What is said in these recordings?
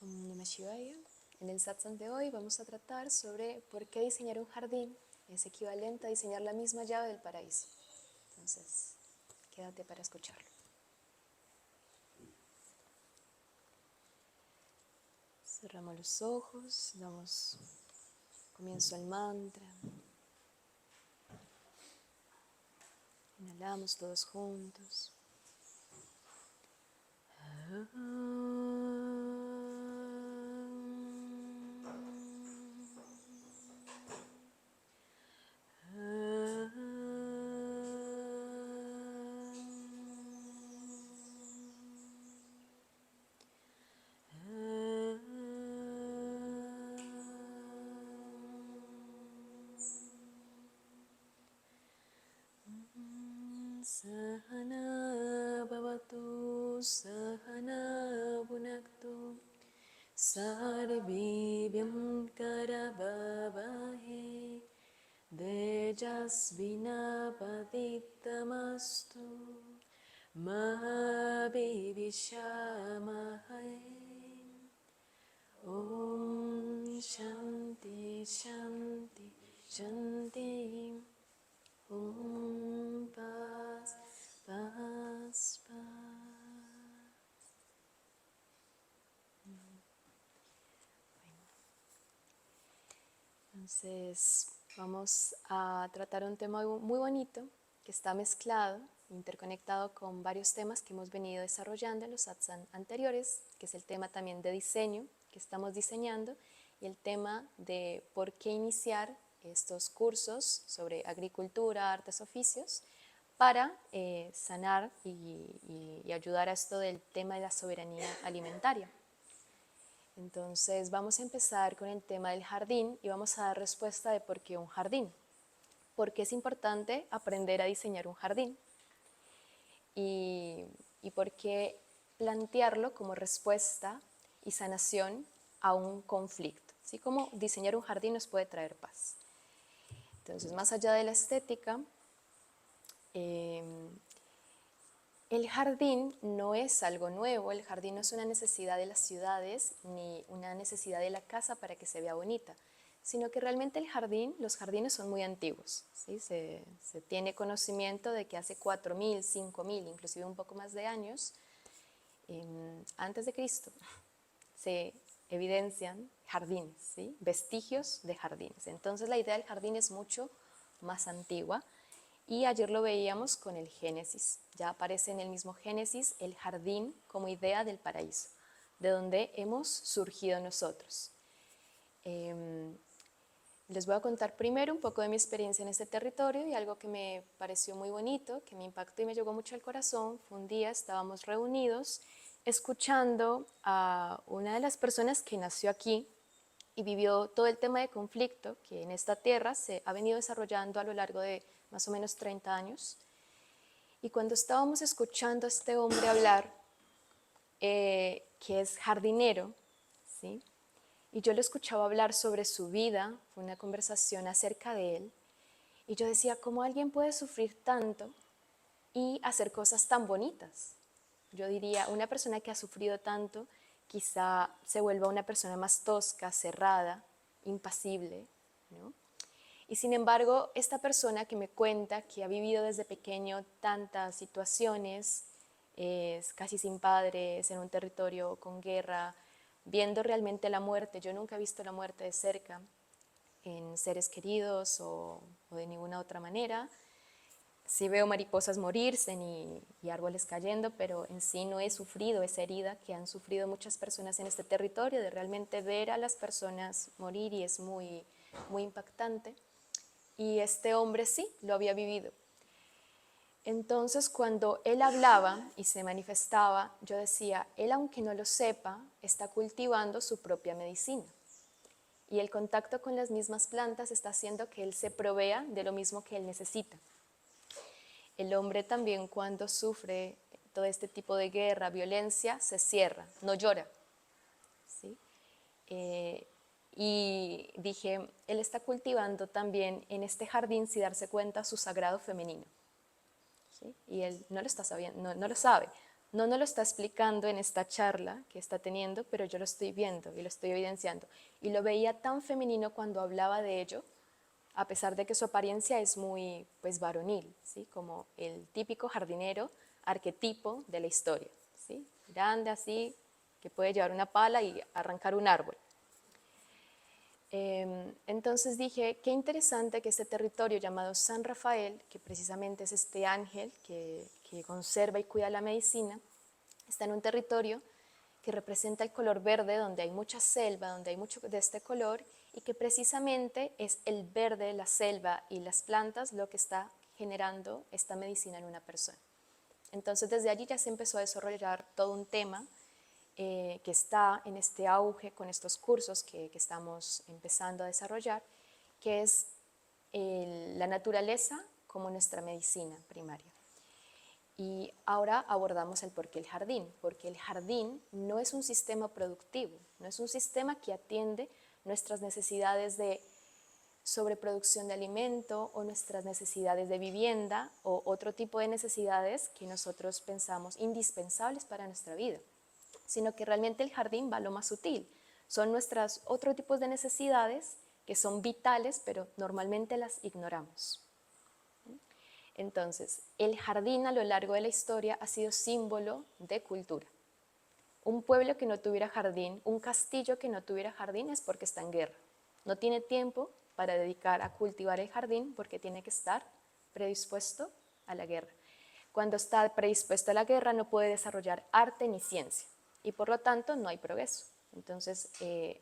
Om Namah Shivaya. En el satsang de hoy vamos a tratar sobre por qué diseñar un jardín es equivalente a diseñar la misma llave del paraíso. Entonces, quédate para escucharlo. Cerramos los ojos, damos comienzo al mantra. Inhalamos todos juntos. Sahana bhavatu sahana bhunaktu sarvibhyam karavavahe tejasvinapatitamastu ma vivishamahai. Om Shanti Shanti Shanti. Om Paz Paz Paz. Entonces vamos a tratar un tema muy bonito que está mezclado, interconectado con varios temas que hemos venido desarrollando en los satsang anteriores, que es el tema también de diseño que estamos diseñando y el tema de por qué iniciar estos cursos sobre agricultura, artes, oficios, para sanar y ayudar a esto del tema de la soberanía alimentaria. Entonces vamos a empezar con el tema del jardín y vamos a dar respuesta de por qué un jardín. ¿Por qué es importante aprender a diseñar un jardín? Y por qué plantearlo como respuesta y sanación a un conflicto. Así como diseñar un jardín nos puede traer paz. Entonces, más allá de la estética, el jardín no es algo nuevo, el jardín no es una necesidad de las ciudades ni una necesidad de la casa para que se vea bonita, sino que realmente los jardines son muy antiguos, ¿sí? Se tiene conocimiento de que hace 4.000, 5.000, inclusive un poco más de años, antes de Cristo, se evidencian jardines, ¿sí? Vestigios de jardines. Entonces la idea del jardín es mucho más antigua y ayer lo veíamos con el Génesis. Ya aparece en el mismo Génesis el jardín como idea del paraíso, de donde hemos surgido nosotros. Les voy a contar primero un poco de mi experiencia en este territorio y algo que me pareció muy bonito, que me impactó y me llegó mucho al corazón. Fue un día, estábamos reunidos escuchando a una de las personas que nació aquí y vivió todo el tema de conflicto que en esta tierra se ha venido desarrollando a lo largo de más o menos 30 años. Y cuando estábamos escuchando a este hombre hablar, que es jardinero, ¿sí? Y yo lo escuchaba hablar sobre su vida, fue una conversación acerca de él, y yo decía, ¿cómo alguien puede sufrir tanto y hacer cosas tan bonitas? Yo diría, una persona que ha sufrido tanto quizá se vuelva una persona más tosca, cerrada, impasible, ¿no? Y sin embargo, esta persona que me cuenta que ha vivido desde pequeño tantas situaciones, es casi sin padres, en un territorio con guerra, viendo realmente la muerte. Yo nunca he visto la muerte de cerca en seres queridos o de ninguna otra manera. Sí veo mariposas morirse y árboles cayendo, pero en sí no he sufrido esa herida que han sufrido muchas personas en este territorio, de realmente ver a las personas morir, y es muy, muy impactante. Y este hombre sí, lo había vivido. Entonces, cuando él hablaba y se manifestaba, yo decía, él aunque no lo sepa, está cultivando su propia medicina. Y el contacto con las mismas plantas está haciendo que él se provea de lo mismo que él necesita. El hombre también, cuando sufre todo este tipo de guerra, violencia, se cierra, no llora, ¿sí? Y dije, él está cultivando también en este jardín, sin darse cuenta, su sagrado femenino, ¿sí? Y él no lo está sabiendo, no lo sabe, No nos lo está explicando en esta charla que está teniendo, pero yo lo estoy viendo y lo estoy evidenciando. Y lo veía tan femenino cuando hablaba de ello, a pesar de que su apariencia es muy pues, varonil, ¿sí? Como el típico jardinero arquetipo de la historia, ¿sí? Grande así, que puede llevar una pala y arrancar un árbol. Entonces dije, qué interesante que este territorio llamado San Rafael, que precisamente es este ángel que conserva y cuida la medicina, está en un territorio que representa el color verde, donde hay mucha selva, donde hay mucho de este color, y que precisamente es el verde, la selva y las plantas lo que está generando esta medicina en una persona. Entonces desde allí ya se empezó a desarrollar todo un tema que está en este auge con estos cursos que estamos empezando a desarrollar, que es la naturaleza como nuestra medicina primaria. Y ahora abordamos el por qué el jardín, porque el jardín no es un sistema productivo, no es un sistema que atiende nuestras necesidades de sobreproducción de alimento o nuestras necesidades de vivienda o otro tipo de necesidades que nosotros pensamos indispensables para nuestra vida, sino que realmente el jardín va a lo más sutil. Son nuestras otros tipos de necesidades que son vitales, pero normalmente las ignoramos. Entonces, el jardín a lo largo de la historia ha sido símbolo de cultura. Un pueblo que no tuviera jardín, un castillo que no tuviera jardín es porque está en guerra. No tiene tiempo para dedicar a cultivar el jardín porque tiene que estar predispuesto a la guerra. Cuando está predispuesto a la guerra no puede desarrollar arte ni ciencia y por lo tanto no hay progreso. Entonces,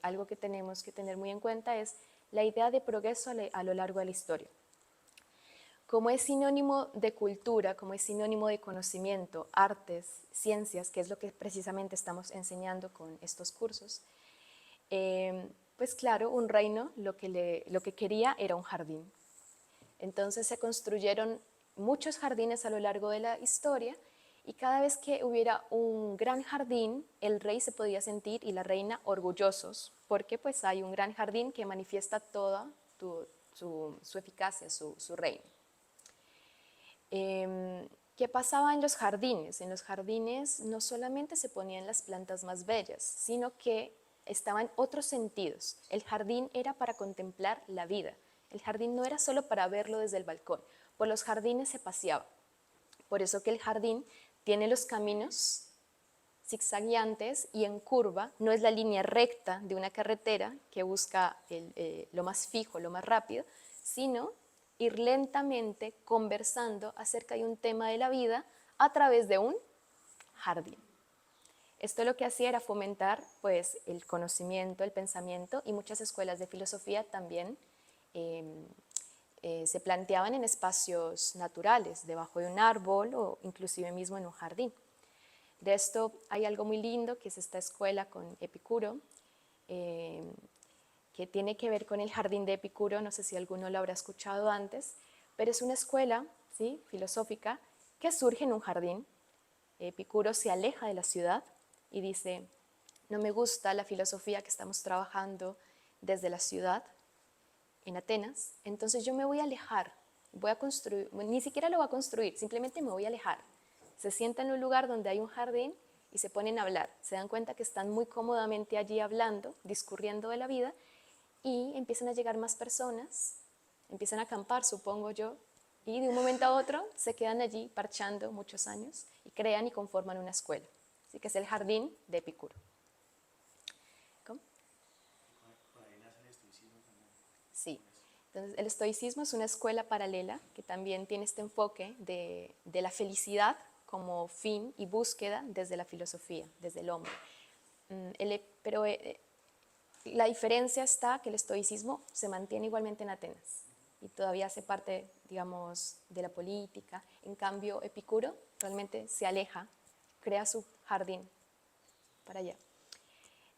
algo que tenemos que tener muy en cuenta es la idea de progreso a lo largo de la historia. Como es sinónimo de cultura, como es sinónimo de conocimiento, artes, ciencias, que es lo que precisamente estamos enseñando con estos cursos, pues claro, un reino lo que quería era un jardín. Entonces se construyeron muchos jardines a lo largo de la historia y cada vez que hubiera un gran jardín, el rey se podía sentir y la reina orgullosos, porque pues hay un gran jardín que manifiesta toda su eficacia, su reino. ¿Qué pasaba en los jardines? En los jardines no solamente se ponían las plantas más bellas, sino que estaban otros sentidos. El jardín era para contemplar la vida. El jardín no era solo para verlo desde el balcón. Por los jardines se paseaba. Por eso que el jardín tiene los caminos zigzagueantes y en curva, no es la línea recta de una carretera que busca lo más fijo, lo más rápido, sino ir lentamente conversando acerca de un tema de la vida a través de un jardín. Esto lo que hacía era fomentar pues, el conocimiento, el pensamiento y muchas escuelas de filosofía también se planteaban en espacios naturales, debajo de un árbol o inclusive mismo en un jardín. De esto hay algo muy lindo que es esta escuela con Epicuro, que tiene que ver con el jardín de Epicuro, no sé si alguno lo habrá escuchado antes, pero es una escuela, ¿sí?, filosófica que surge en un jardín. Epicuro se aleja de la ciudad y dice, no me gusta la filosofía que estamos trabajando desde la ciudad, en Atenas, entonces yo me voy a alejar, voy a construir, ni siquiera lo voy a construir, simplemente me voy a alejar. Se sientan en un lugar donde hay un jardín y se ponen a hablar, se dan cuenta que están muy cómodamente allí hablando, discurriendo de la vida y empiezan a llegar más personas, empiezan a acampar, supongo yo, y de un momento a otro se quedan allí parchando muchos años y crean y conforman una escuela. Así que es el jardín de Epicuro. ¿Cómo? Sí. Entonces, el estoicismo es una escuela paralela que también tiene este enfoque de la felicidad como fin y búsqueda desde la filosofía, desde el hombre. Pero la diferencia está que el estoicismo se mantiene igualmente en Atenas y todavía hace parte, digamos, de la política. En cambio, Epicuro realmente se aleja, crea su jardín para allá.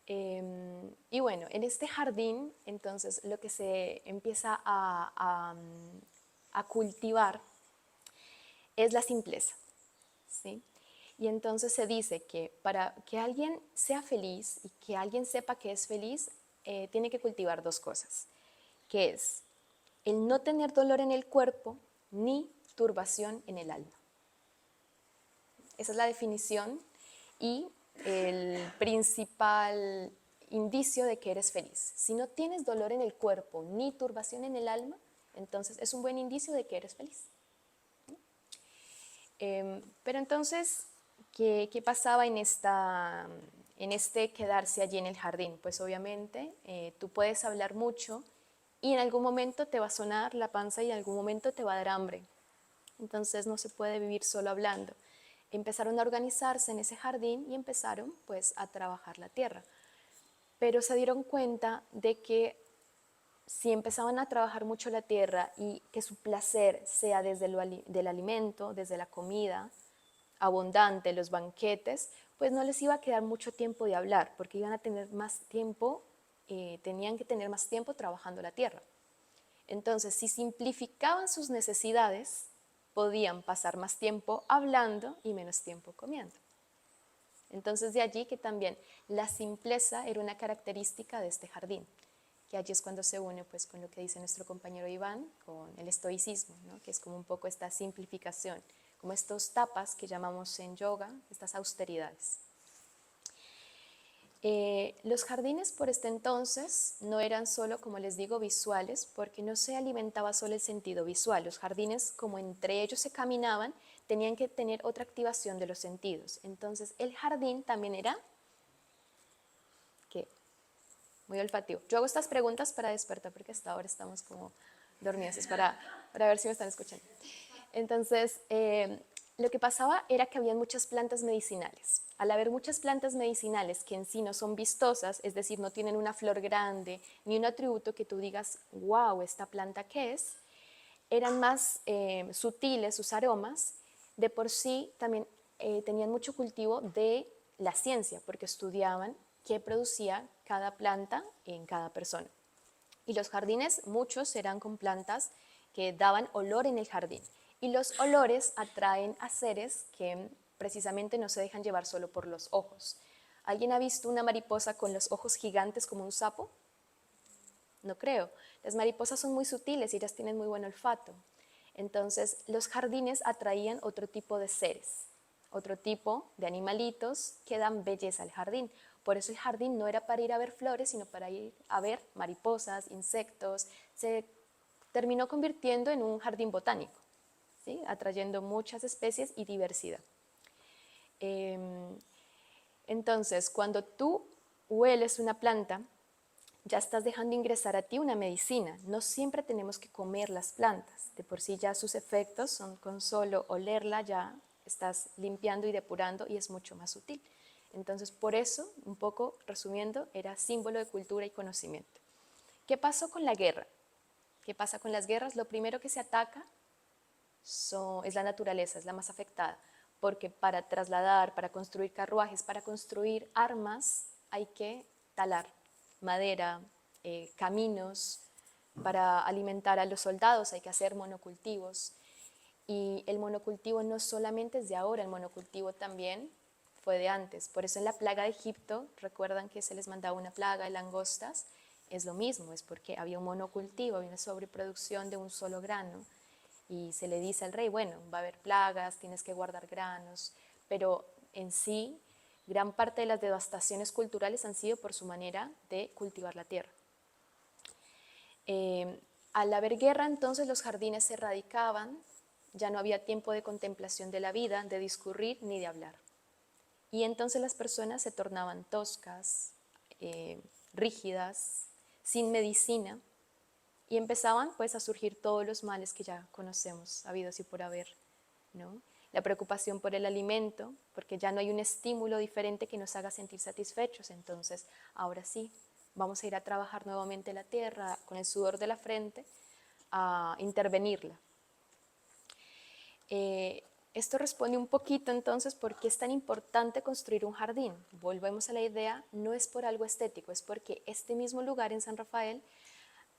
Y bueno, en este jardín, entonces, lo que se empieza a cultivar es la simpleza, ¿sí? Y entonces se dice que para que alguien sea feliz y que alguien sepa que es feliz, tiene que cultivar dos cosas, que es el no tener dolor en el cuerpo ni turbación en el alma. Esa es la definición y el principal indicio de que eres feliz. Si no tienes dolor en el cuerpo ni turbación en el alma, entonces es un buen indicio de que eres feliz. Pero entonces, ¿qué pasaba en este quedarse allí en el jardín? Pues obviamente tú puedes hablar mucho y en algún momento te va a sonar la panza y en algún momento te va a dar hambre. Entonces no se puede vivir solo hablando. Empezaron a organizarse en ese jardín y empezaron pues a trabajar la tierra. Pero se dieron cuenta de que si empezaban a trabajar mucho la tierra y que su placer sea desde del alimento, desde la comida abundante, los banquetes, pues no les iba a quedar mucho tiempo de hablar, porque iban a tener más tiempo, tenían que tener más tiempo trabajando la tierra. Entonces, si simplificaban sus necesidades, podían pasar más tiempo hablando y menos tiempo comiendo. Entonces, de allí que también la simpleza era una característica de este jardín, que allí es cuando se une pues, con lo que dice nuestro compañero Iván, con el estoicismo, ¿no? Que es como un poco esta simplificación, como estos tapas que llamamos en yoga, estas austeridades. Los jardines por este entonces no eran solo, como les digo, visuales, porque no se alimentaba solo el sentido visual. Los jardines, como entre ellos se caminaban, tenían que tener otra activación de los sentidos. Entonces, el jardín también era, ¿qué? Muy olfativo. Yo hago estas preguntas para despertar, porque hasta ahora estamos como dormidos, es para ver si me están escuchando. Entonces, lo que pasaba era que había muchas plantas medicinales. Al haber muchas plantas medicinales que en sí no son vistosas, es decir, no tienen una flor grande, ni un atributo que tú digas, wow, ¿esta planta qué es? Eran más sutiles sus aromas, de por sí también tenían mucho cultivo de la ciencia, porque estudiaban qué producía cada planta en cada persona. Y los jardines, muchos eran con plantas que daban olor en el jardín. Y los olores atraen a seres que precisamente no se dejan llevar solo por los ojos. ¿Alguien ha visto una mariposa con los ojos gigantes como un sapo? No creo. Las mariposas son muy sutiles y ellas tienen muy buen olfato. Entonces, los jardines atraían otro tipo de seres, otro tipo de animalitos que dan belleza al jardín. Por eso el jardín no era para ir a ver flores, sino para ir a ver mariposas, insectos. Se terminó convirtiendo en un jardín botánico, ¿sí? Atrayendo muchas especies y diversidad. Entonces, cuando tú hueles una planta, ya estás dejando ingresar a ti una medicina. No siempre tenemos que comer las plantas. De por sí ya sus efectos son con solo olerla, ya estás limpiando y depurando y es mucho más útil. Entonces, por eso, un poco resumiendo, era símbolo de cultura y conocimiento. ¿Qué pasó con la guerra? ¿Qué pasa con las guerras? Lo primero que se ataca es la naturaleza, es la más afectada, porque para trasladar, para construir carruajes, para construir armas, hay que talar madera, caminos, para alimentar a los soldados hay que hacer monocultivos. Y el monocultivo no solamente es de ahora, el monocultivo también fue de antes. Por eso en la plaga de Egipto, recuerdan que se les mandaba una plaga de langostas, es lo mismo, es porque había un monocultivo, había una sobreproducción de un solo grano y se le dice al rey, bueno, va a haber plagas, tienes que guardar granos, pero en sí gran parte de las devastaciones culturales han sido por su manera de cultivar la tierra. Al haber guerra, entonces los jardines se erradicaban, ya no había tiempo de contemplación de la vida, de discurrir ni de hablar. Y entonces las personas se tornaban toscas, rígidas, sin medicina, y empezaban pues a surgir todos los males que ya conocemos, habidos y por haber, ¿no? La preocupación por el alimento, porque ya no hay un estímulo diferente que nos haga sentir satisfechos, entonces ahora sí, vamos a ir a trabajar nuevamente la tierra con el sudor de la frente, a intervenirla. Esto responde un poquito entonces por qué es tan importante construir un jardín. Volvemos a la idea, no es por algo estético, es porque este mismo lugar en San Rafael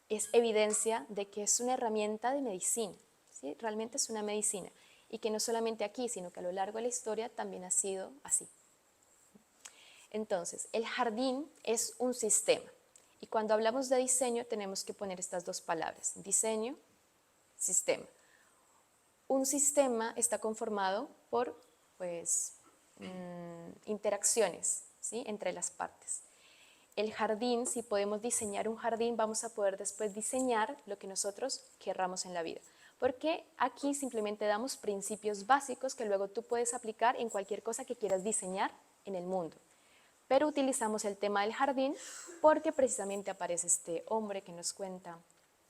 es evidencia de que es una herramienta de medicina, ¿sí? Realmente es una medicina y que no solamente aquí, sino que a lo largo de la historia también ha sido así. Entonces, el jardín es un sistema y cuando hablamos de diseño tenemos que poner estas dos palabras, diseño, sistema. Un sistema está conformado por pues, interacciones, ¿sí?, entre las partes. El jardín, si podemos diseñar un jardín, vamos a poder después diseñar lo que nosotros querramos en la vida. Porque aquí simplemente damos principios básicos que luego tú puedes aplicar en cualquier cosa que quieras diseñar en el mundo. Pero utilizamos el tema del jardín porque precisamente aparece este hombre que nos cuenta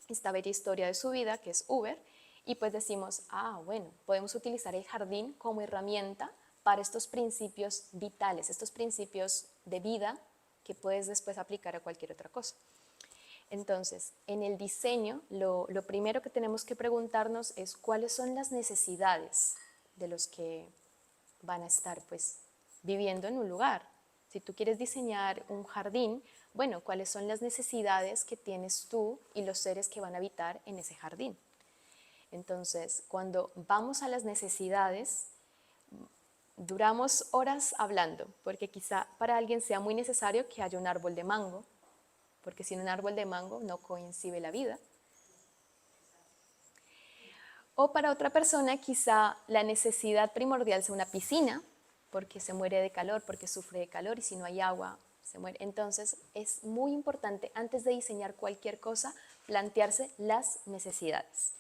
esta bella historia de su vida, que es Uber, y pues decimos, bueno, podemos utilizar el jardín como herramienta para estos principios vitales, estos principios de vida que puedes después aplicar a cualquier otra cosa. Entonces, en el diseño, lo primero que tenemos que preguntarnos es cuáles son las necesidades de los que van a estar pues viviendo en un lugar. Si tú quieres diseñar un jardín, bueno, ¿cuáles son las necesidades que tienes tú y los seres que van a habitar en ese jardín? Entonces, cuando vamos a las necesidades, duramos horas hablando, porque quizá para alguien sea muy necesario que haya un árbol de mango, porque sin un árbol de mango no coincide la vida. O para otra persona quizá la necesidad primordial sea una piscina, porque se muere de calor, porque sufre de calor y si no hay agua se muere. Entonces es muy importante antes de diseñar cualquier cosa plantearse las necesidades.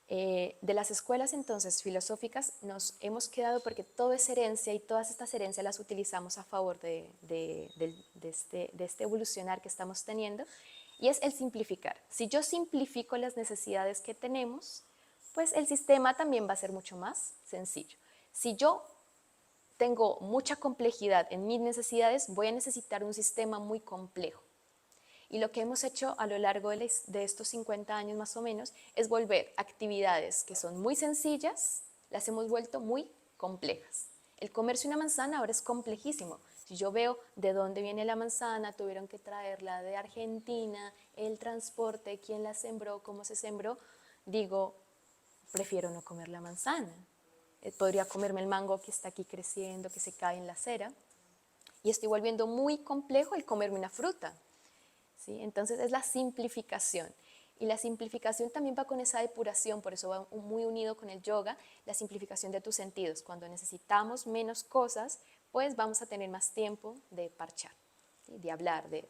De las escuelas entonces filosóficas nos hemos quedado porque todo es herencia y todas estas herencias las utilizamos a favor de este evolucionar que estamos teniendo y es el simplificar. Si yo simplifico las necesidades que tenemos, pues el sistema también va a ser mucho más sencillo. Si yo tengo mucha complejidad en mis necesidades, voy a necesitar un sistema muy complejo. Y lo que hemos hecho a lo largo de estos 50 años más o menos es volver actividades que son muy sencillas, las hemos vuelto muy complejas. El comerse una manzana ahora es complejísimo. Si yo veo de dónde viene la manzana, tuvieron que traerla de Argentina, el transporte, quién la sembró, cómo se sembró, digo, prefiero no comer la manzana. Podría comerme el mango que está aquí creciendo, que se cae en la acera. Y estoy volviendo muy complejo el comerme una fruta. ¿Sí? Entonces es la simplificación. Y la simplificación también va con esa depuración, por eso va muy unido con el yoga, la simplificación de tus sentidos. Cuando necesitamos menos cosas, pues vamos a tener más tiempo de parchar, ¿sí? De hablar, de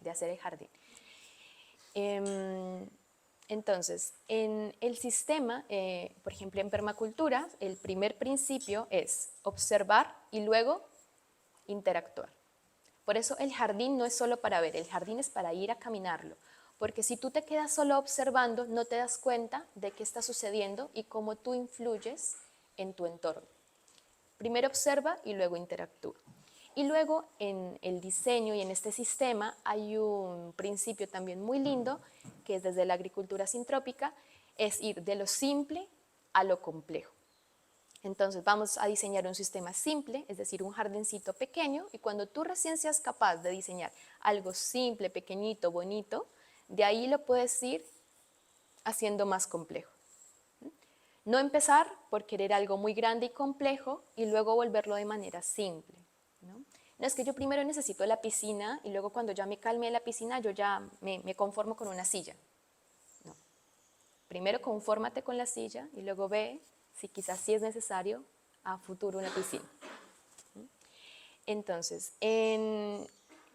hacer el jardín. Entonces, en el sistema, por ejemplo, en permacultura, el primer principio es observar y luego interactuar. Por eso el jardín no es solo para ver, el jardín es para ir a caminarlo. Porque si tú te quedas solo observando, no te das cuenta de qué está sucediendo y cómo tú influyes en tu entorno. Primero observa y luego interactúa. Y luego en el diseño y en este sistema hay un principio también muy lindo, que es desde la agricultura sintrópica, es ir de lo simple a lo complejo. Entonces vamos a diseñar un sistema simple, es decir, un jardincito pequeño, y cuando tú recién seas capaz de diseñar algo simple, pequeñito, bonito, de ahí lo puedes ir haciendo más complejo. No empezar por querer algo muy grande y complejo y luego volverlo de manera simple. No es que yo primero necesito la piscina y luego cuando ya me calme la piscina yo ya me conformo con una silla. No. Primero confórmate con la silla y luego ve si quizás sí es necesario a futuro una piscina. Entonces, en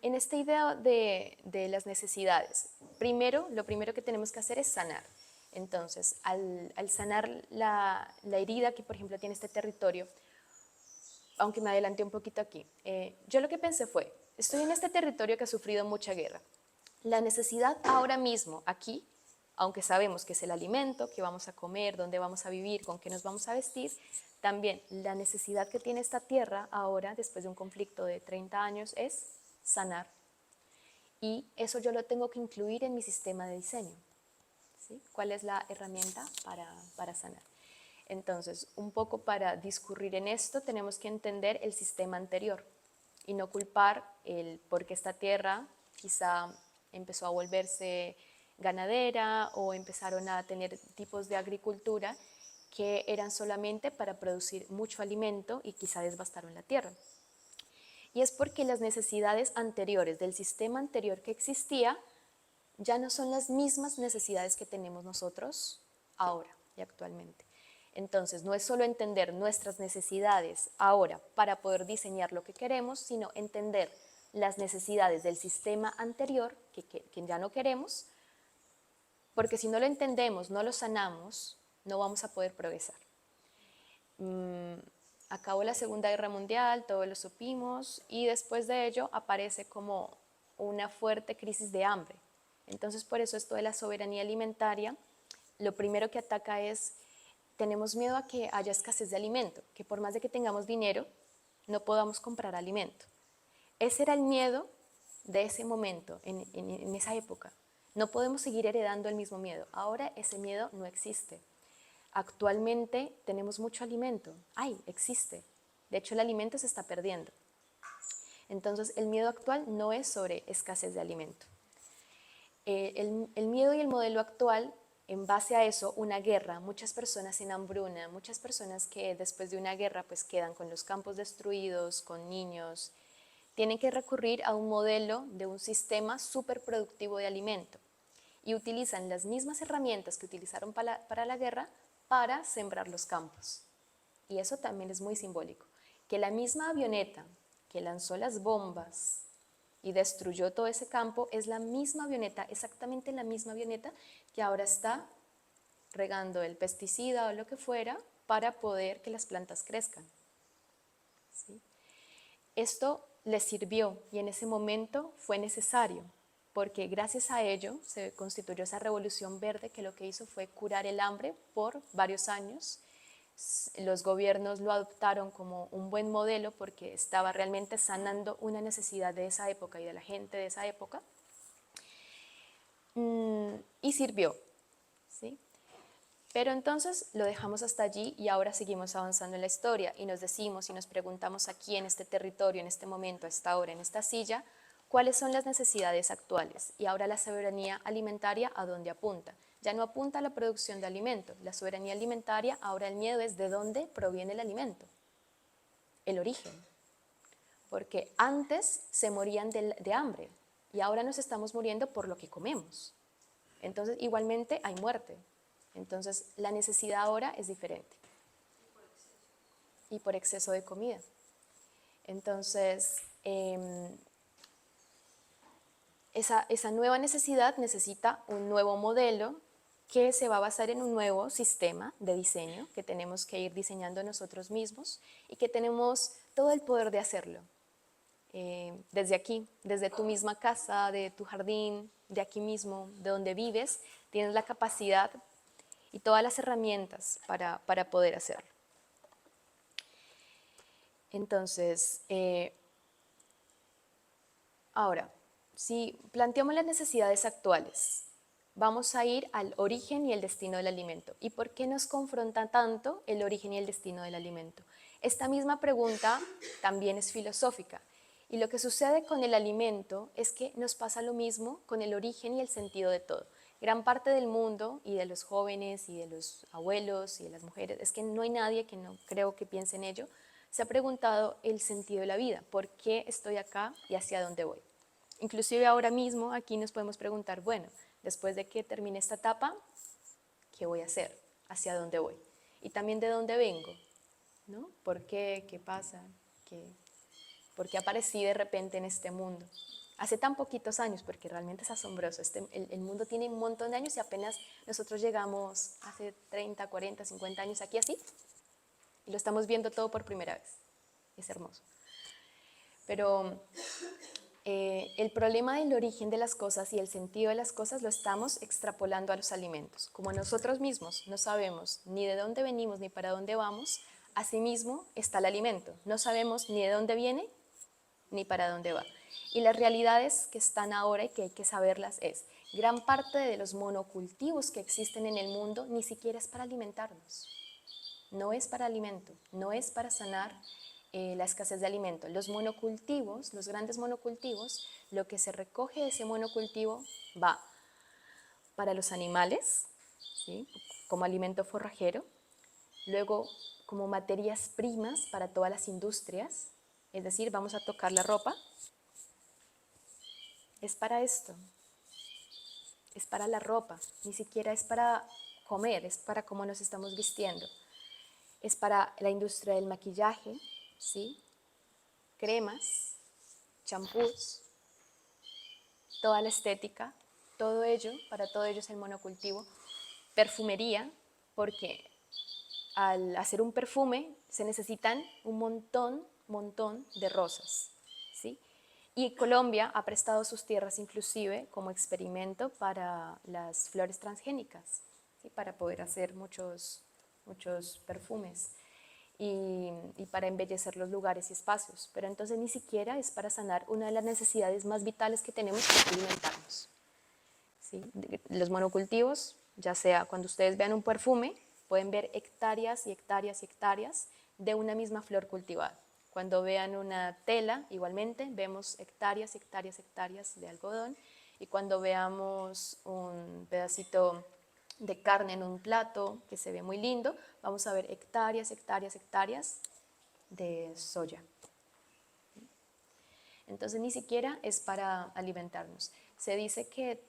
esta idea de las necesidades, lo primero que tenemos que hacer es sanar. Entonces, al sanar la herida que, por ejemplo, tiene este territorio, aunque me adelanté un poquito aquí, yo lo que pensé fue, estoy en este territorio que ha sufrido mucha guerra. La necesidad ahora mismo, aquí, aunque sabemos que es el alimento, que vamos a comer, dónde vamos a vivir, con qué nos vamos a vestir, también la necesidad que tiene esta tierra ahora, después de un conflicto de 30 años, es sanar. Y eso yo lo tengo que incluir en mi sistema de diseño. ¿Sí? ¿Cuál es la herramienta para sanar? Entonces, un poco para discurrir en esto, tenemos que entender el sistema anterior y no culpar el por qué esta tierra quizá empezó a volverse ganadera o empezaron a tener tipos de agricultura que eran solamente para producir mucho alimento y quizá devastaron la tierra. Y es porque las necesidades anteriores del sistema anterior que existía ya no son las mismas necesidades que tenemos nosotros ahora y actualmente. Entonces, no es solo entender nuestras necesidades ahora para poder diseñar lo que queremos, sino entender las necesidades del sistema anterior que ya no queremos, porque si no lo entendemos, no lo sanamos, no vamos a poder progresar. Acabó la Segunda Guerra Mundial, todos lo supimos, y después de ello aparece como una fuerte crisis de hambre. Entonces, por eso esto de la soberanía alimentaria, lo primero que ataca es, tenemos miedo a que haya escasez de alimento, que por más de que tengamos dinero, no podamos comprar alimento. Ese era el miedo de ese momento, en esa época. No podemos seguir heredando el mismo miedo. Ahora ese miedo no existe. Actualmente tenemos mucho alimento. Existe. De hecho, el alimento se está perdiendo. Entonces, el miedo actual no es sobre escasez de alimento. El miedo y el modelo actual, en base a eso, una guerra, muchas personas en hambruna, muchas personas que después de una guerra pues quedan con los campos destruidos, con niños, tienen que recurrir a un modelo de un sistema superproductivo de alimento y utilizan las mismas herramientas que utilizaron para la guerra para sembrar los campos. Y eso también es muy simbólico, que la misma avioneta que lanzó las bombas y destruyó todo ese campo es la misma avioneta, exactamente la misma avioneta que ahora está regando el pesticida o lo que fuera para poder que las plantas crezcan. ¿Sí? Esto les sirvió y en ese momento fue necesario, porque gracias a ello se constituyó esa revolución verde que lo que hizo fue curar el hambre por varios años. Los gobiernos lo adoptaron como un buen modelo porque estaba realmente sanando una necesidad de esa época y de la gente de esa época. Y sirvió, ¿sí? Pero entonces lo dejamos hasta allí y ahora seguimos avanzando en la historia y nos decimos y nos preguntamos aquí en este territorio, en este momento, a esta hora, en esta silla, cuáles son las necesidades actuales. Y ahora la soberanía alimentaria, ¿a dónde apunta? Ya no apunta a la producción de alimentos. La soberanía alimentaria, ahora el miedo es de dónde proviene el alimento, el origen. Porque antes se morían de hambre y ahora nos estamos muriendo por lo que comemos. Entonces, igualmente hay muerte. Entonces, la necesidad ahora es diferente. Y por exceso de comida. Entonces, esa nueva necesidad necesita un nuevo modelo que se va a basar en un nuevo sistema de diseño que tenemos que ir diseñando nosotros mismos y que tenemos todo el poder de hacerlo. Desde aquí, desde tu misma casa, de tu jardín, de aquí mismo, de donde vives, tienes la capacidad y todas las herramientas para poder hacerlo. Entonces, ahora, si planteamos las necesidades actuales, vamos a ir al origen y el destino del alimento. ¿Y por qué nos confronta tanto el origen y el destino del alimento? Esta misma pregunta también es filosófica. Y lo que sucede con el alimento es que nos pasa lo mismo con el origen y el sentido de todo. Gran parte del mundo y de los jóvenes y de los abuelos y de las mujeres, es que no hay nadie que no creo que piense en ello, se ha preguntado el sentido de la vida, por qué estoy acá y hacia dónde voy. Inclusive ahora mismo aquí nos podemos preguntar, bueno, después de que termine esta etapa, ¿qué voy a hacer? ¿Hacia dónde voy? Y también de dónde vengo, ¿no? ¿Por qué? ¿Qué pasa? ¿Por qué aparecí de repente en este mundo? Hace tan poquitos años, porque realmente es asombroso, el mundo tiene un montón de años y apenas nosotros llegamos hace 30, 40, 50 años aquí así, y lo estamos viendo todo por primera vez. Es hermoso. Pero el problema del origen de las cosas y el sentido de las cosas lo estamos extrapolando a los alimentos. Como nosotros mismos no sabemos ni de dónde venimos ni para dónde vamos, asimismo está el alimento. No sabemos ni de dónde viene ni para dónde va. Y las realidades que están ahora y que hay que saberlas es, gran parte de los monocultivos que existen en el mundo ni siquiera es para alimentarnos. No es para alimento, no es para sanar la escasez de alimento. Los monocultivos, los grandes monocultivos, lo que se recoge de ese monocultivo va para los animales, ¿sí? Como alimento forrajero, luego como materias primas para todas las industrias, es decir, vamos a tocar la ropa, es para esto, es para la ropa, ni siquiera es para comer, es para cómo nos estamos vistiendo. es para la industria del maquillaje, ¿sí? Cremas, champús, toda la estética, todo ello, para todo ello es el monocultivo. Perfumería, porque al hacer un perfume se necesitan un montón de rosas, ¿sí? Y Colombia ha prestado sus tierras inclusive como experimento para las flores transgénicas, ¿sí? Para poder hacer muchos perfumes y para embellecer los lugares y espacios. Pero entonces ni siquiera es para sanar una de las necesidades más vitales que tenemos, que es alimentarnos, ¿sí? Los monocultivos, ya sea cuando ustedes vean un perfume, pueden ver hectáreas y hectáreas y hectáreas de una misma flor cultivada. Cuando vean una tela, igualmente, vemos hectáreas, hectáreas, hectáreas de algodón. Y cuando veamos un pedacito de carne en un plato que se ve muy lindo, vamos a ver hectáreas, hectáreas, hectáreas de soya. Entonces ni siquiera es para alimentarnos. Se dice que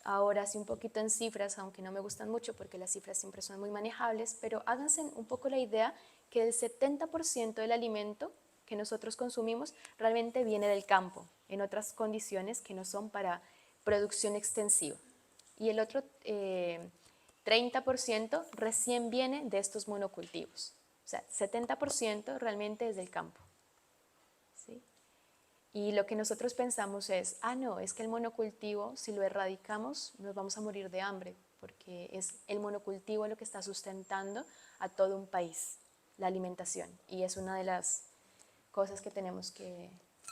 ahora sí un poquito en cifras, aunque no me gustan mucho porque las cifras siempre son muy manejables, pero háganse un poco la idea que el 70% del alimento que nosotros consumimos realmente viene del campo, en otras condiciones que no son para producción extensiva. Y el otro 30% recién viene de estos monocultivos. O sea, 70% realmente es del campo. ¿Sí? Y lo que nosotros pensamos es, no, es que el monocultivo, si lo erradicamos, nos vamos a morir de hambre, porque es el monocultivo lo que está sustentando a todo un país, la alimentación. Y es una de las cosas que tenemos que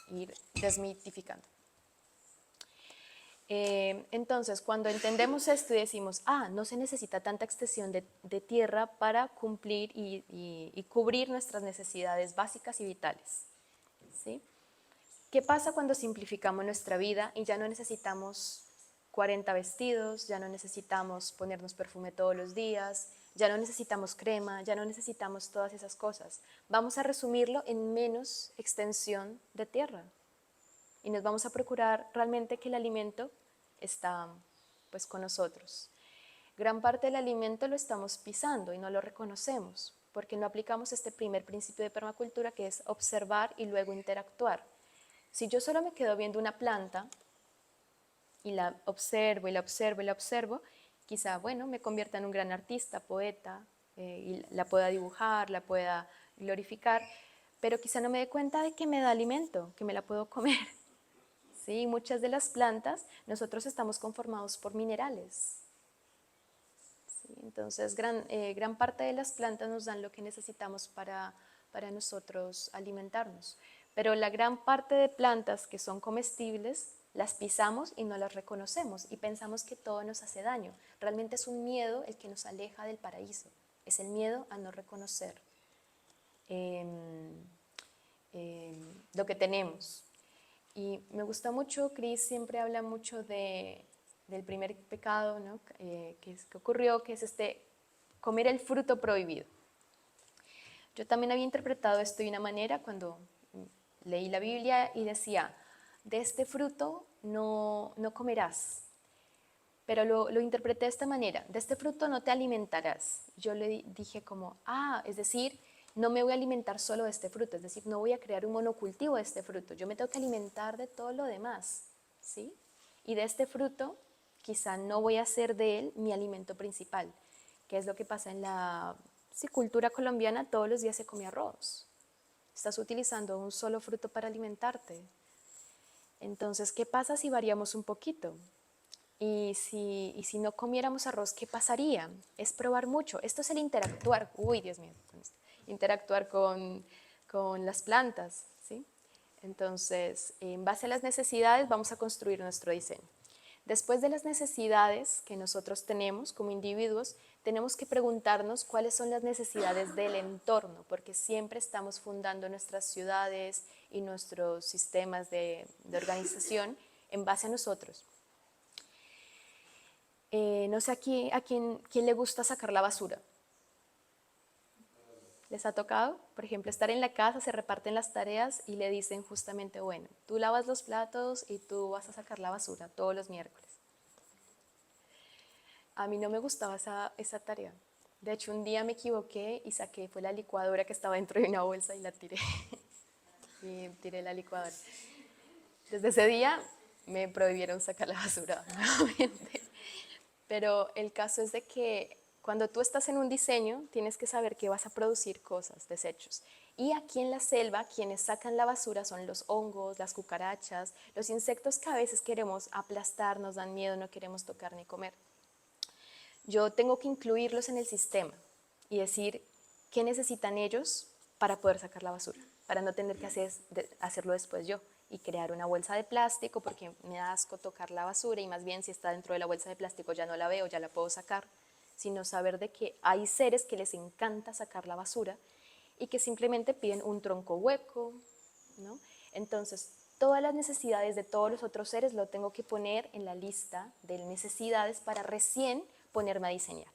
ir desmitificando. Entonces, cuando entendemos esto y decimos, no se necesita tanta extensión de tierra para cumplir y cubrir nuestras necesidades básicas y vitales, ¿sí? ¿Qué pasa cuando simplificamos nuestra vida y ya no necesitamos 40 vestidos, ya no necesitamos ponernos perfume todos los días, ya no necesitamos crema, ya no necesitamos todas esas cosas? Vamos a resumirlo en menos extensión de tierra y nos vamos a procurar realmente que el alimento está pues con nosotros. Gran parte del alimento lo estamos pisando y no lo reconocemos porque no aplicamos este primer principio de permacultura, que es observar y luego interactuar. Si yo solo me quedo viendo una planta y la observo y la observo y la observo, quizá, bueno, me convierta en un gran artista, poeta, y la pueda dibujar, la pueda glorificar, pero quizá no me dé cuenta de que me da alimento, que me la puedo comer. ¿Sí? Muchas de las plantas, nosotros estamos conformados por minerales. ¿Sí? Entonces, gran parte de las plantas nos dan lo que necesitamos para nosotros alimentarnos. Pero la gran parte de plantas que son comestibles, las pisamos y no las reconocemos y pensamos que todo nos hace daño. Realmente es un miedo el que nos aleja del paraíso. Es el miedo a no reconocer lo que tenemos. Y me gusta mucho, Cris siempre habla mucho del primer pecado, ¿no? que ocurrió, que es comer el fruto prohibido. Yo también había interpretado esto de una manera cuando leí la Biblia y decía, de este fruto no comerás. Pero lo interpreté de esta manera, de este fruto no te alimentarás. Yo le dije como, es decir, no me voy a alimentar solo de este fruto, es decir, no voy a crear un monocultivo de este fruto, yo me tengo que alimentar de todo lo demás, ¿sí? Y de este fruto quizá no voy a hacer de él mi alimento principal, que es lo que pasa en la cultura colombiana, todos los días se come arroz. Estás utilizando un solo fruto para alimentarte. Entonces, ¿qué pasa si variamos un poquito? Y si no comiéramos arroz, ¿qué pasaría? Es probar mucho. Esto es el interactuar. Uy, Dios mío. Interactuar con las plantas, ¿sí? Entonces, en base a las necesidades vamos a construir nuestro diseño. Después de las necesidades que nosotros tenemos como individuos, tenemos que preguntarnos cuáles son las necesidades del entorno, porque siempre estamos fundando nuestras ciudades y nuestros sistemas de organización en base a nosotros. No sé aquí a quién le gusta sacar la basura. ¿Les ha tocado? Por ejemplo, estar en la casa, se reparten las tareas y le dicen justamente, bueno, tú lavas los platos y tú vas a sacar la basura todos los miércoles. A mí no me gustaba esa tarea. De hecho, un día me equivoqué y saqué, fue la licuadora que estaba dentro de una bolsa y la tiré. Y tiré la licuadora. Desde ese día me prohibieron sacar la basura nuevamente. Pero el caso es de que cuando tú estás en un diseño, tienes que saber que vas a producir cosas, desechos. Y aquí en la selva, quienes sacan la basura son los hongos, las cucarachas, los insectos que a veces queremos aplastar, nos dan miedo, no queremos tocar ni comer. Yo tengo que incluirlos en el sistema y decir qué necesitan ellos para poder sacar la basura, para no tener que hacerlo después yo y crear una bolsa de plástico porque me da asco tocar la basura y más bien si está dentro de la bolsa de plástico ya no la veo, ya la puedo sacar, sino saber de que hay seres que les encanta sacar la basura y que simplemente piden un tronco hueco, ¿no? Entonces, todas las necesidades de todos los otros seres lo tengo que poner en la lista de necesidades para recién ponerme a diseñar.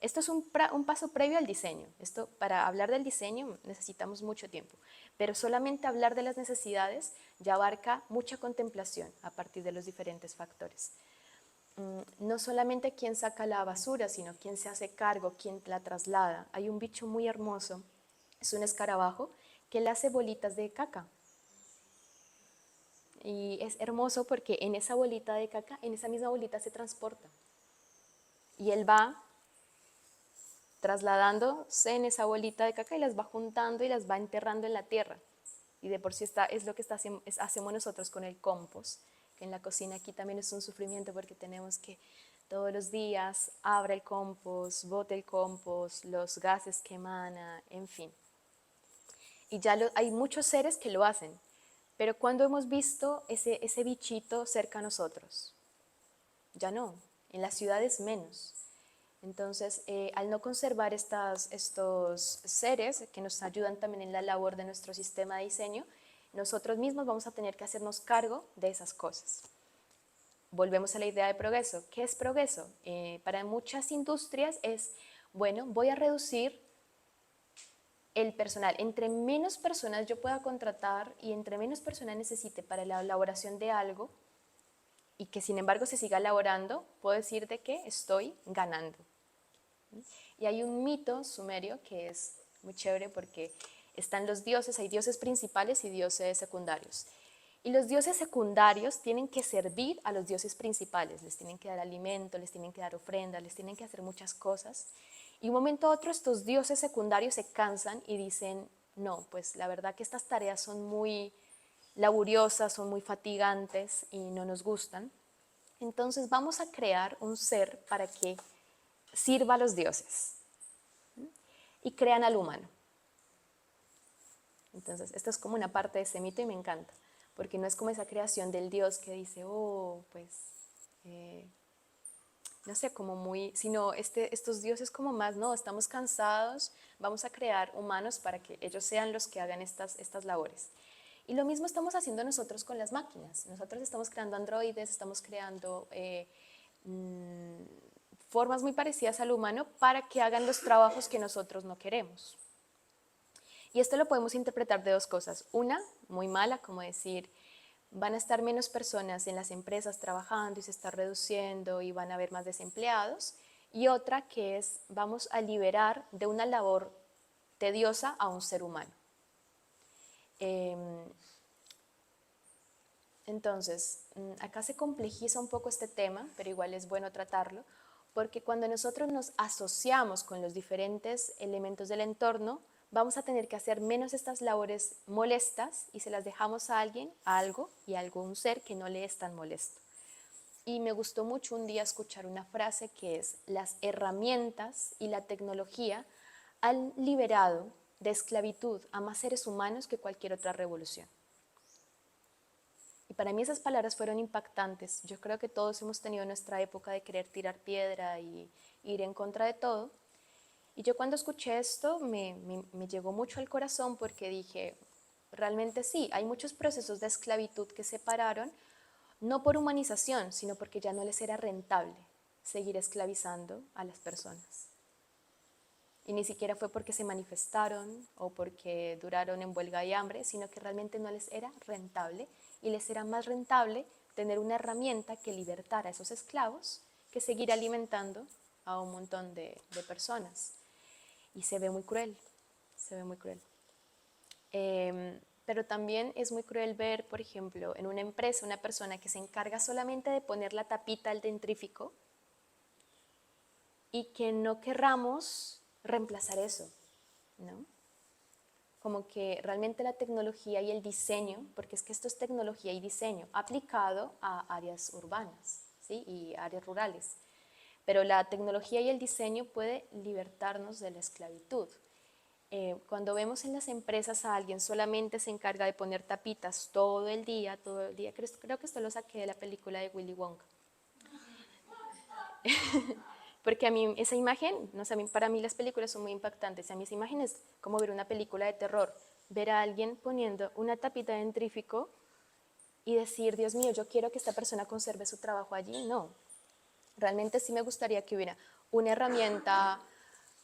Esto es un paso previo al diseño. Esto, para hablar del diseño necesitamos mucho tiempo, pero solamente hablar de las necesidades ya abarca mucha contemplación a partir de los diferentes factores. No solamente quién saca la basura, sino quién se hace cargo, quién la traslada. Hay un bicho muy hermoso, es un escarabajo, que le hace bolitas de caca. Y es hermoso porque en esa bolita de caca, en esa misma bolita se transporta. Y él va trasladándose en esa bolita de caca y las va juntando y las va enterrando en la tierra. Y de por sí es lo que hacemos nosotros con el compost, que en la cocina aquí también es un sufrimiento porque tenemos que todos los días abra el compost, bote el compost, los gases que emana, en fin. Y ya hay muchos seres que lo hacen, pero ¿cuándo hemos visto ese bichito cerca a nosotros? Ya no, en las ciudades menos. Entonces, al no conservar estos seres que nos ayudan también en la labor de nuestro sistema de diseño, nosotros mismos vamos a tener que hacernos cargo de esas cosas. Volvemos a la idea de progreso. ¿Qué es progreso? Para muchas industrias es, bueno, voy a reducir el personal. Entre menos personas yo pueda contratar y entre menos personas necesite para la elaboración de algo y que sin embargo se siga elaborando, puedo decir de que estoy ganando. Y hay un mito sumerio que es muy chévere porque están los dioses, hay dioses principales y dioses secundarios. Y los dioses secundarios tienen que servir a los dioses principales, les tienen que dar alimento, les tienen que dar ofrendas, les tienen que hacer muchas cosas. Y un momento a otro estos dioses secundarios se cansan y dicen, no, pues la verdad que estas tareas son muy laboriosas, son muy fatigantes y no nos gustan. Entonces vamos a crear un ser para que sirva a los dioses y crean al humano. Entonces, esto es como una parte de ese mito y me encanta, porque no es como esa creación del Dios que dice, oh, pues, no sé, como muy, sino estos dioses como más, no, estamos cansados, vamos a crear humanos para que ellos sean los que hagan estas labores. Y lo mismo estamos haciendo nosotros con las máquinas. Nosotros estamos creando androides, estamos creando formas muy parecidas al humano para que hagan los trabajos que nosotros no queremos. Y esto lo podemos interpretar de dos cosas. Una, muy mala, como decir, van a estar menos personas en las empresas trabajando y se está reduciendo y van a haber más desempleados. Y otra que es, vamos a liberar de una labor tediosa a un ser humano. Entonces, acá se complejiza un poco este tema, pero igual es bueno tratarlo, porque cuando nosotros nos asociamos con los diferentes elementos del entorno, vamos a tener que hacer menos estas labores molestas y se las dejamos a alguien, a algo y a algún ser que no le es tan molesto. Y me gustó mucho un día escuchar una frase que es, las herramientas y la tecnología han liberado de esclavitud a más seres humanos que cualquier otra revolución. Y para mí esas palabras fueron impactantes. Yo creo que todos hemos tenido nuestra época de querer tirar piedra y ir en contra de todo. Y yo cuando escuché esto me llegó mucho al corazón porque dije, realmente sí, hay muchos procesos de esclavitud que se pararon, no por humanización, sino porque ya no les era rentable seguir esclavizando a las personas. Y ni siquiera fue porque se manifestaron o porque duraron en huelga y hambre, sino que realmente no les era rentable y les era más rentable tener una herramienta que libertara a esos esclavos que seguir alimentando a un montón de personas. y se ve muy cruel, se ve muy cruel. Pero también es muy cruel ver, por ejemplo, en una empresa, una persona que se encarga solamente de poner la tapita al dentrífico y que no querramos reemplazar eso, ¿no? Como que realmente la tecnología y el diseño, porque es que esto es tecnología y diseño aplicado a áreas urbanas, ¿sí? Y áreas rurales. Pero la tecnología y el diseño puede libertarnos de la esclavitud. Cuando vemos en las empresas a alguien solamente se encarga de poner tapitas todo el día, creo que esto lo saqué de la película de Willy Wonka. Porque a mí esa imagen, no sé, para mí las películas son muy impactantes. A mí esa imagen es como ver una película de terror, ver a alguien poniendo una tapita de dentrífico y decir, Dios mío, yo quiero que esta persona conserve su trabajo allí. No, realmente sí me gustaría que hubiera una herramienta,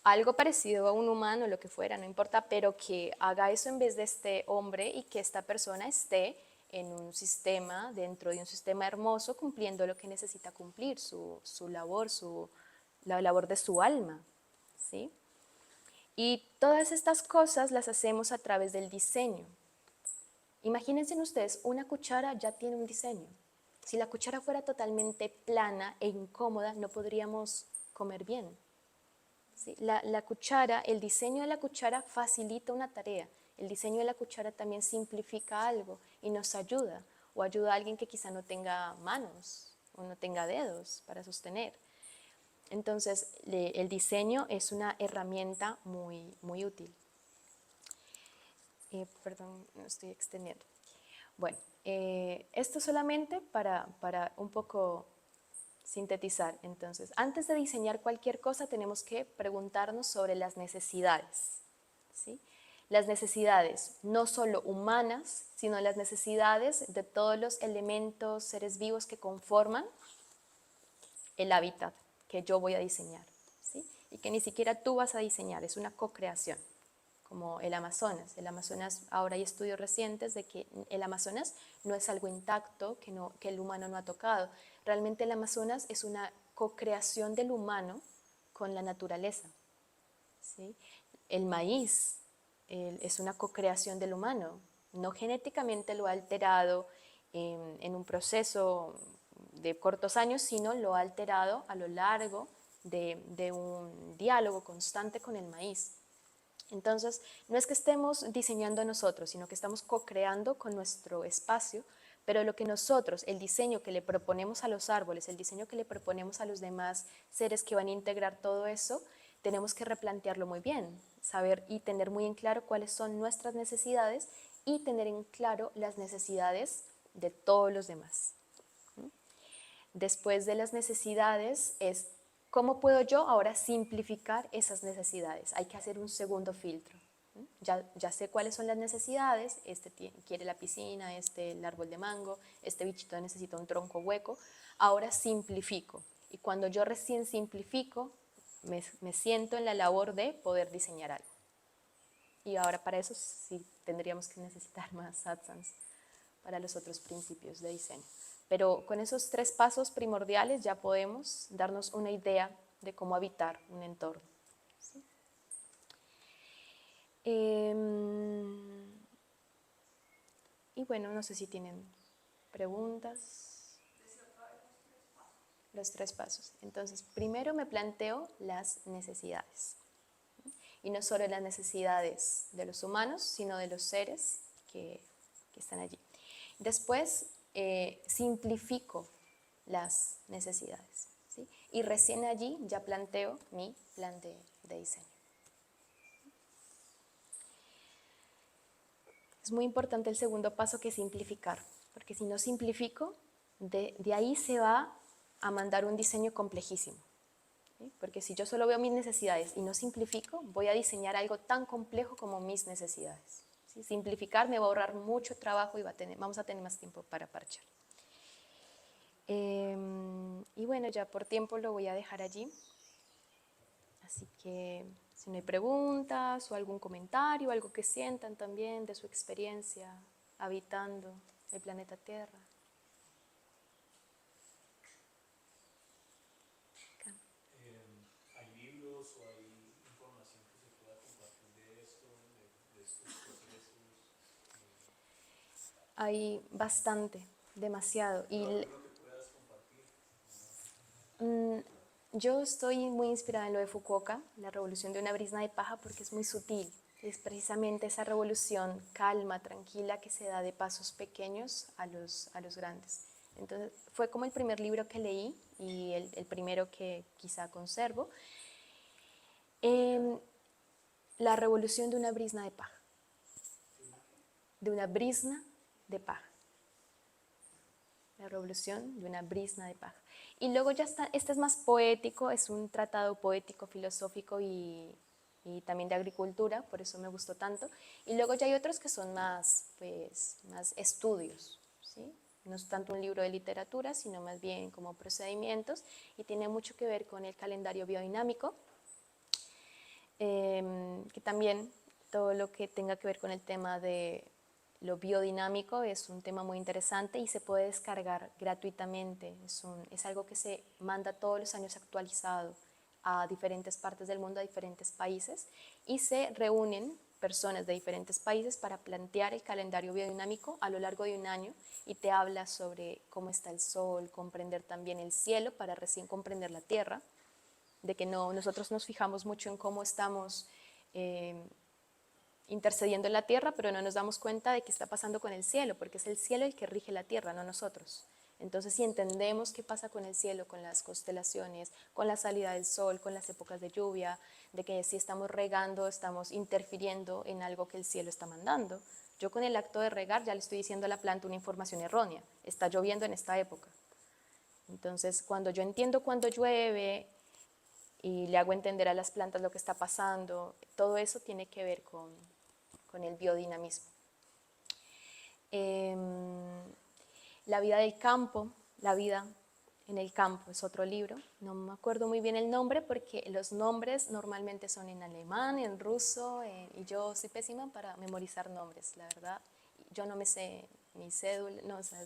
algo parecido a un humano, lo que fuera, no importa, pero que haga eso en vez de este hombre y que esta persona esté en un sistema, dentro de un sistema hermoso, cumpliendo lo que necesita cumplir, su labor, la labor de su alma, ¿sí? Y todas estas cosas las hacemos a través del diseño. Imagínense ustedes, una cuchara ya tiene un diseño. Si la cuchara fuera totalmente plana e incómoda, no podríamos comer bien. ¿Sí? La cuchara, el diseño de la cuchara facilita una tarea. El diseño de la cuchara también simplifica algo y nos ayuda. O ayuda a alguien que quizá no tenga manos o no tenga dedos para sostener. Entonces, el diseño es una herramienta muy, muy útil. Perdón, no estoy extendiendo. Bueno, esto solamente para un poco sintetizar. Entonces, antes de diseñar cualquier cosa tenemos que preguntarnos sobre las necesidades, ¿sí? Las necesidades no solo humanas, sino las necesidades de todos los elementos, seres vivos que conforman el hábitat que yo voy a diseñar, ¿sí? Y que ni siquiera tú vas a diseñar, es una co-creación, como el Amazonas. El Amazonas, ahora hay estudios recientes de que el Amazonas no es algo intacto, que el humano no ha tocado. Realmente el Amazonas es una co-creación del humano con la naturaleza, ¿sí? El maíz es una co-creación del humano, no genéticamente lo ha alterado en un proceso de cortos años, sino lo ha alterado a lo largo de un diálogo constante con el maíz. Entonces, no es que estemos diseñando nosotros, sino que estamos co-creando con nuestro espacio, pero lo que nosotros, el diseño que le proponemos a los árboles, el diseño que le proponemos a los demás seres que van a integrar todo eso, tenemos que replantearlo muy bien, saber y tener muy en claro cuáles son nuestras necesidades y tener en claro las necesidades de todos los demás. Después de las necesidades es cómo puedo yo ahora simplificar esas necesidades. Hay que hacer un segundo filtro. Ya sé cuáles son las necesidades, quiere la piscina, el árbol de mango, este bichito necesita un tronco hueco, ahora simplifico. Y cuando yo recién simplifico, me siento en la labor de poder diseñar algo. Y ahora para eso sí tendríamos que necesitar más satsangs para los otros principios de diseño. Pero con esos 3 pasos primordiales ya podemos darnos una idea de cómo habitar un entorno. ¿Sí? Y bueno, no sé si tienen preguntas. Los 3 pasos. Entonces, primero me planteo las necesidades. Y no solo las necesidades de los humanos, sino de los seres que están allí. Después, simplifico las necesidades, ¿sí? Y recién allí ya planteo mi plan de diseño. Es muy importante el segundo paso, que es simplificar, porque si no simplifico, de ahí se va a mandar un diseño complejísimo. ¿Sí? Porque si yo solo veo mis necesidades y no simplifico, voy a diseñar algo tan complejo como mis necesidades. ¿Sí? Simplificar me va a ahorrar mucho trabajo y vamos a tener más tiempo para parchar. Y bueno, ya por tiempo lo voy a dejar allí. Así que si no hay preguntas o algún comentario, algo que sientan también de su experiencia habitando el planeta Tierra. ¿Hay libros o hay información que se pueda Hay bastante, demasiado. Mm, yo estoy muy inspirada en lo de Fukuoka, la revolución de una brisna de paja, porque es muy sutil. Es precisamente esa revolución calma, tranquila, que se da de pasos pequeños a los grandes. Entonces, fue como el primer libro que leí y el primero que quizá conservo. Em, la revolución de una brisna de paja. De una brisna de paja. La revolución de una brisna de paja. Y luego ya está, este es más poético, es un tratado poético, filosófico y también de agricultura, por eso me gustó tanto. Y luego ya hay otros que son más, pues, más estudios, ¿sí? No es tanto un libro de literatura, sino más bien como procedimientos y tiene mucho que ver con el calendario biodinámico, que también todo lo que tenga que ver con el tema de lo biodinámico es un tema muy interesante y se puede descargar gratuitamente. Es algo que se manda todos los años actualizado a diferentes partes del mundo, a diferentes países, y se reúnen personas de diferentes países para plantear el calendario biodinámico a lo largo de un año y te habla sobre cómo está el sol, comprender también el cielo para recién comprender la tierra, de que no, nosotros nos fijamos mucho en cómo estamos intercediendo en la tierra, pero no nos damos cuenta de qué está pasando con el cielo, porque es el cielo el que rige la tierra, no nosotros. Entonces, si entendemos qué pasa con el cielo, con las constelaciones, con la salida del sol, con las épocas de lluvia, de que si estamos regando, estamos interfiriendo en algo que el cielo está mandando. Yo con el acto de regar ya le estoy diciendo a la planta una información errónea, está lloviendo en esta época. Entonces, cuando yo entiendo cuando llueve y le hago entender a las plantas lo que está pasando, todo eso tiene que ver con el biodinamismo. La vida del campo, la vida en el campo es otro libro, no me acuerdo muy bien el nombre porque los nombres normalmente son en alemán, en ruso, y yo soy pésima para memorizar nombres, la verdad. Yo no me sé mi cédula, no, o sea,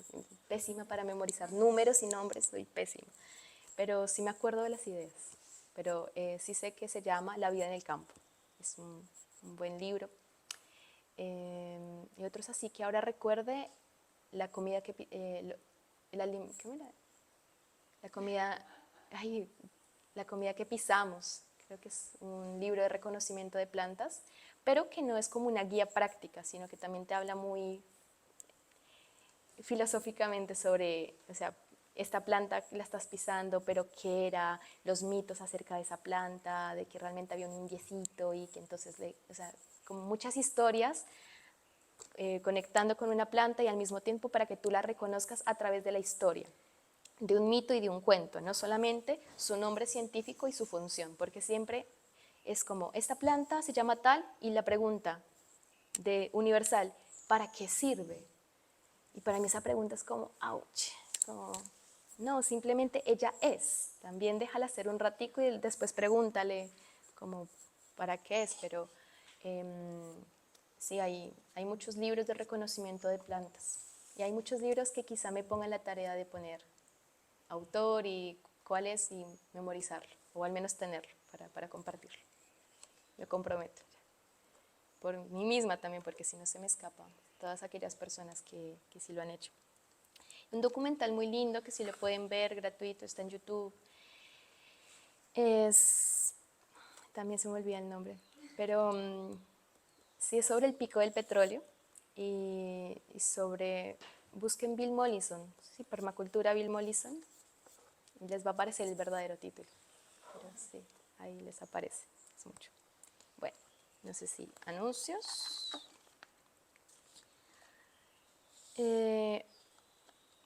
pésima para memorizar números y nombres, soy pésima. Pero sí me acuerdo de las ideas, pero sí sé que se llama La vida en el campo, es un buen libro. Y otros así que ahora recuerde la comida que ¿cómo era? La comida, ay, la comida que pisamos, creo que es un libro de reconocimiento de plantas, pero que no es como una guía práctica, sino que también te habla muy filosóficamente sobre, o sea, esta planta la estás pisando, pero qué era, los mitos acerca de esa planta, de que realmente había un indiecito y que entonces, o sea, como muchas historias conectando con una planta y al mismo tiempo para que tú la reconozcas a través de la historia, de un mito y de un cuento, no solamente su nombre científico y su función, porque siempre es como, esta planta se llama tal y la pregunta de universal, ¿para qué sirve? Y para mí esa pregunta es como, ouch, como, no, simplemente ella es. También déjala hacer un ratico y después pregúntale como, ¿para qué es? Pero sí, hay muchos libros de reconocimiento de plantas. Y hay muchos libros que quizá me pongan la tarea de poner autor y cuál es y memorizarlo, o al menos tenerlo para compartirlo. Me comprometo. Por mí misma también, porque si no se me escapa todas aquellas personas que sí lo han hecho. Un documental muy lindo que si lo pueden ver gratuito, está en YouTube. También se me olvida el nombre, pero sí es sobre el pico del petróleo y sobre, busquen Bill Mollison, sí, permacultura Bill Mollison, y les va a aparecer el verdadero título, pero sí, ahí les aparece, es mucho. Bueno, no sé si anuncios.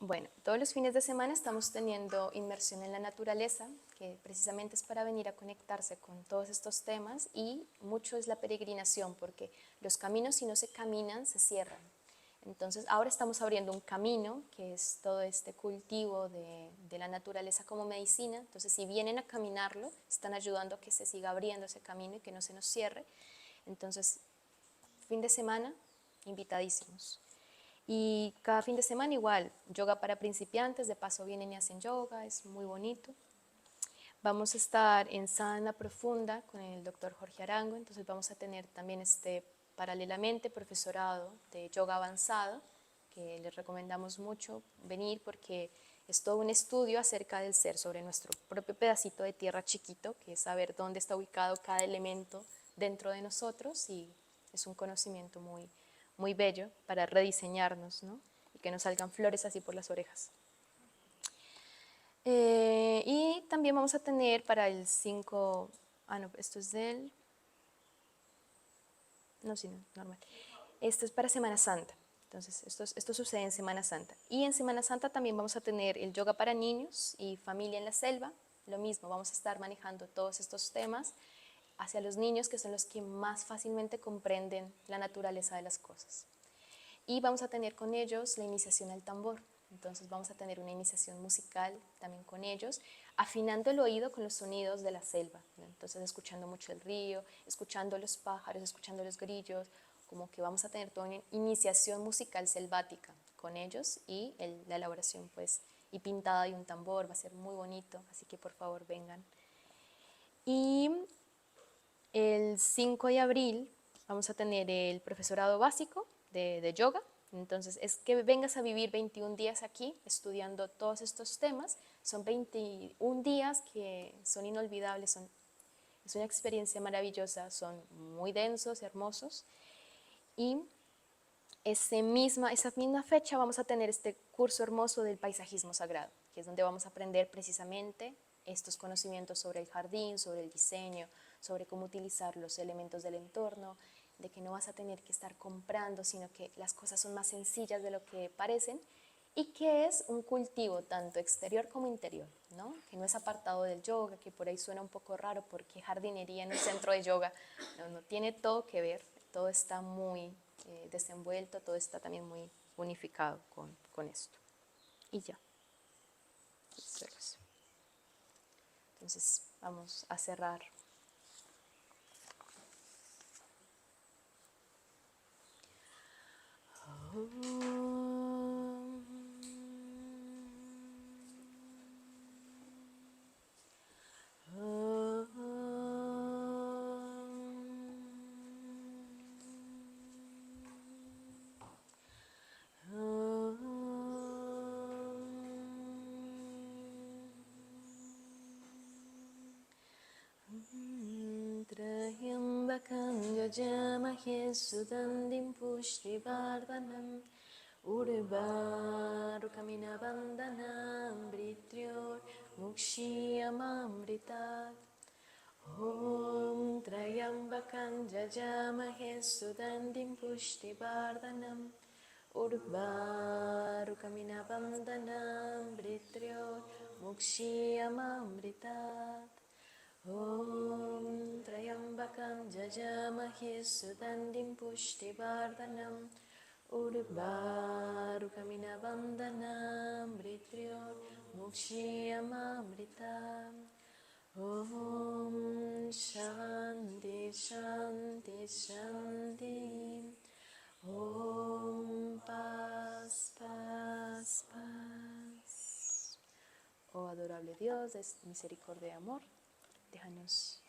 Bueno, todos los fines de semana estamos teniendo inmersión en la naturaleza, que precisamente es para venir a conectarse con todos estos temas, y mucho es la peregrinación, porque los caminos si no se caminan se cierran. Entonces ahora estamos abriendo un camino, que es todo este cultivo de la naturaleza como medicina. Entonces si vienen a caminarlo, están ayudando a que se siga abriendo ese camino y que no se nos cierre. Entonces, fin de semana, invitadísimos. Y cada fin de semana igual, yoga para principiantes, de paso vienen y hacen yoga, es muy bonito. Vamos a estar en Sana Profunda con el doctor Jorge Arango, entonces vamos a tener también este paralelamente profesorado de yoga avanzado, que les recomendamos mucho venir porque es todo un estudio acerca del ser, sobre nuestro propio pedacito de tierra chiquito, que es saber dónde está ubicado cada elemento dentro de nosotros, y es un conocimiento muy, muy bello para rediseñarnos, ¿no? Y que nos salgan flores así por las orejas. Y también vamos a tener para el 5, no, esto es del, no, sí, no, normal. Esto es para Semana Santa, entonces esto sucede en Semana Santa. Y en Semana Santa también vamos a tener el yoga para niños y familia en la selva, lo mismo, vamos a estar manejando todos estos temas hacia los niños, que son los que más fácilmente comprenden la naturaleza de las cosas. Y vamos a tener con ellos la iniciación al tambor. Entonces vamos a tener una iniciación musical también con ellos, afinando el oído con los sonidos de la selva, ¿no? Entonces escuchando mucho el río, escuchando los pájaros, escuchando los grillos, como que vamos a tener toda una iniciación musical selvática con ellos, y la elaboración pues y pintada de un tambor, va a ser muy bonito, así que por favor vengan. Y el 5 de abril vamos a tener el profesorado básico de yoga. Entonces es que vengas a vivir 21 días aquí estudiando todos estos temas. Son 21 días que son inolvidables, es una experiencia maravillosa, son muy densos, hermosos. Y esa misma fecha vamos a tener este curso hermoso del paisajismo sagrado, que es donde vamos a aprender precisamente estos conocimientos sobre el jardín, sobre el diseño, sobre cómo utilizar los elementos del entorno, de que no vas a tener que estar comprando, sino que las cosas son más sencillas de lo que parecen, y que es un cultivo tanto exterior como interior, ¿no? Que no es apartado del yoga, que por ahí suena un poco raro porque jardinería en un centro de yoga, no tiene todo que ver, todo está muy desenvuelto, todo está también muy unificado con esto. Y ya. Eso es. Entonces vamos a cerrar. Trayambakam yajamahe sudandim pushtivardhanam urvarukamina bandhanam brityor mukshiyamamritat. Om Trayambakam yajamahe sudandim pushtivardhanam urvarukamina bandhanam brityor mukshiyamamritat. Om Trayambakam yajamahe sudandim pushtivardhanam urvarukamina bandhanam brityor mukshiyamamritam. Om Shanti Shanti Shanti. Om Paz Paz Paz. Oh adorable Dios de misericordia y amor, déjanos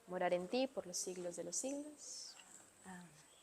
morar en ti por los siglos de los siglos. Amén.